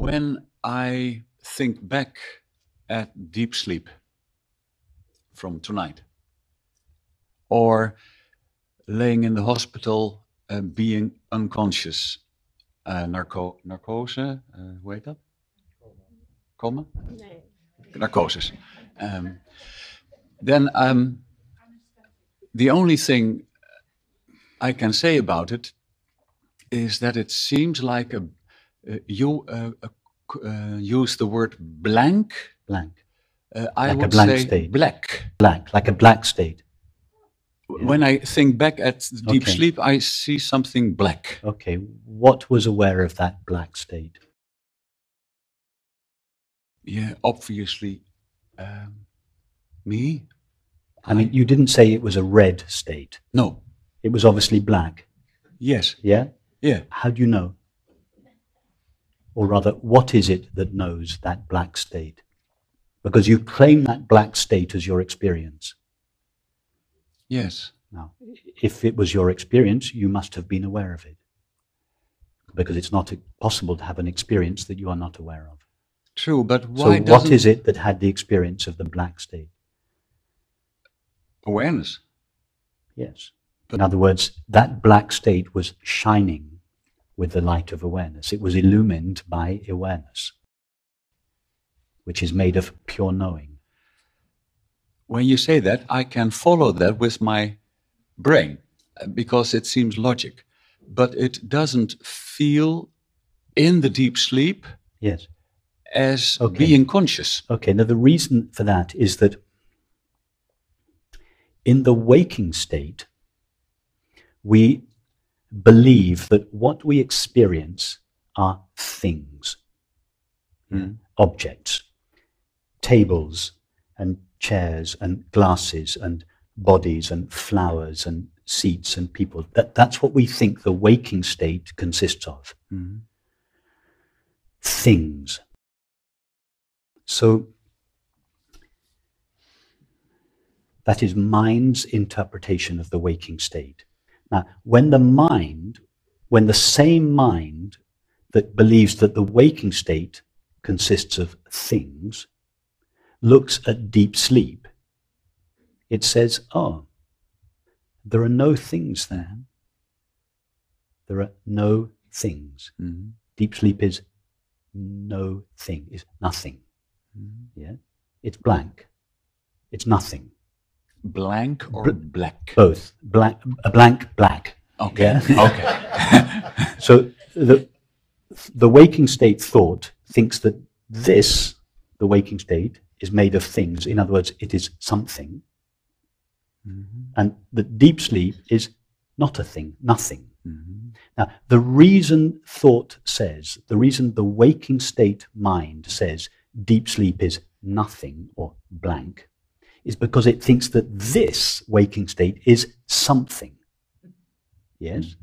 When I think back at deep sleep from tonight, or laying in the hospital, being unconscious, narcose, hoe heet dat? Coma? Nee. Narcosis. Then the only thing I can say about it is that it seems like you use the word blank. Blank. I like would a blank say state. black. Black, like a black state. When I think back at deep Okay. sleep, I see something black. Okay, what was aware of that black state? Yeah, obviously, me. I mean, you didn't say it was a red state. No. It was obviously black. Yes. Yeah? Yeah. How do you know? Or rather, what is it that knows that black state? Because you claim that black state as your experience. Yes. Now, if it was your experience, you must have been aware of it. Because it's not possible to have an experience that you are not aware of. True, but why So what is it that had the experience of the black state? Awareness. Yes. In other words, that black state was shining with the light of awareness. It was illumined by awareness, which is made of pure knowing. When you say that, I can follow that with my brain, because it seems logic. But it doesn't feel in the deep sleep Yes. as being conscious. Okay, now the reason for that is that in the waking state, we believe that what we experience are things, objects, tables and chairs and glasses and bodies and flowers and seats and people. That's what we think the waking state consists of. Things. So that is mind's interpretation of the waking state. Now, when the same mind that believes that the waking state consists of things looks at deep sleep, it says, oh, there are no things there. There are no things. Deep sleep is no thing, is nothing. Yeah, it's blank. It's nothing. Blank or black? Both. Blank, black. Okay. Yeah? Okay. So the waking state thought thinks that this, the waking state, is made of things. In other words, it is something. And the deep sleep is not a thing, nothing. Now, the reason thought says, the reason the waking state mind says deep sleep is nothing or blank, is because it thinks that this waking state is something. Yes?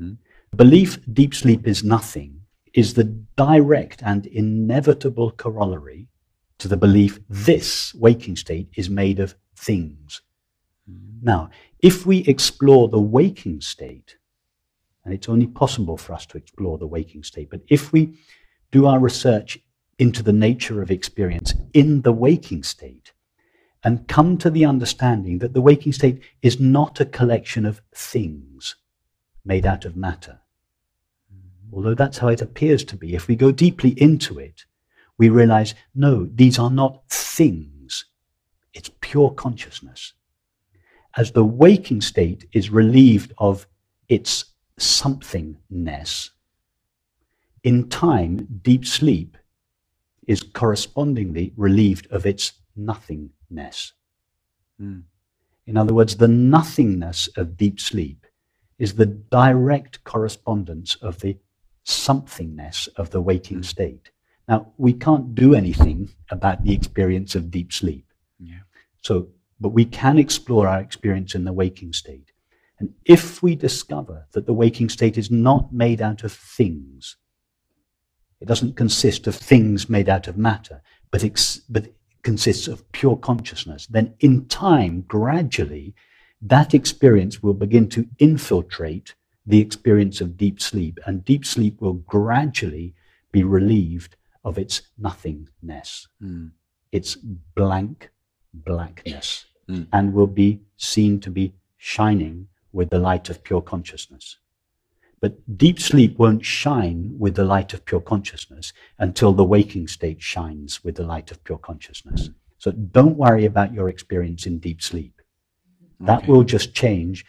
Belief deep sleep is nothing is the direct and inevitable corollary to the belief this waking state is made of things. Now, if we explore the waking state, and it's only possible for us to explore the waking state, but if we do our research into the nature of experience in the waking state, and come to the understanding that the waking state is not a collection of things made out of matter, although that's how it appears to be, if we go deeply into it, we realize, no, these are not things. It's pure consciousness. As the waking state is relieved of its something-ness, in time, deep sleep is correspondingly relieved of its nothingness. In other words, the nothingness of deep sleep is the direct correspondence of the something-ness of the waking state. Now, we can't do anything about the experience of deep sleep. But we can explore our experience in the waking state. And if we discover that the waking state is not made out of things, it doesn't consist of things made out of matter, but it consists of pure consciousness, then in time, gradually, that experience will begin to infiltrate the experience of deep sleep, and deep sleep will gradually be relieved of its nothingness. Its blank blackness, and will be seen to be shining with the light of pure consciousness. But deep sleep won't shine with the light of pure consciousness until the waking state shines with the light of pure consciousness. So don't worry about your experience in deep sleep. That will just change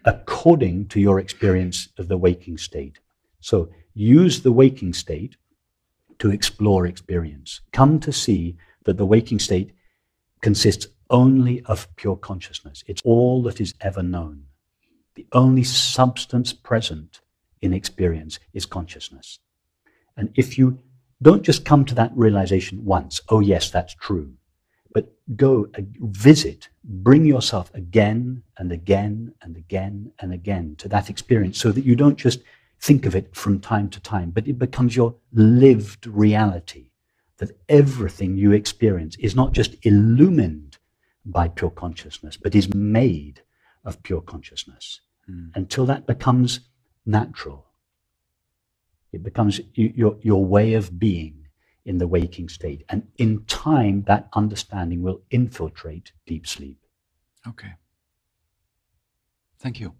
according to your experience of the waking state. So use the waking state to explore experience. Come to see that the waking state consists only of pure consciousness. It's all that is ever known. The only substance present in experience is consciousness. And if you don't just come to that realization once, oh yes, that's true, but go visit, bring yourself again and again and again and again to that experience, so that you don't just think of it from time to time, but it becomes your lived reality, that everything you experience is not just illumined by pure consciousness, but is made of pure consciousness. Until that becomes natural, it becomes your way of being in the waking state. And in time, that understanding will infiltrate deep sleep. Okay. Thank you.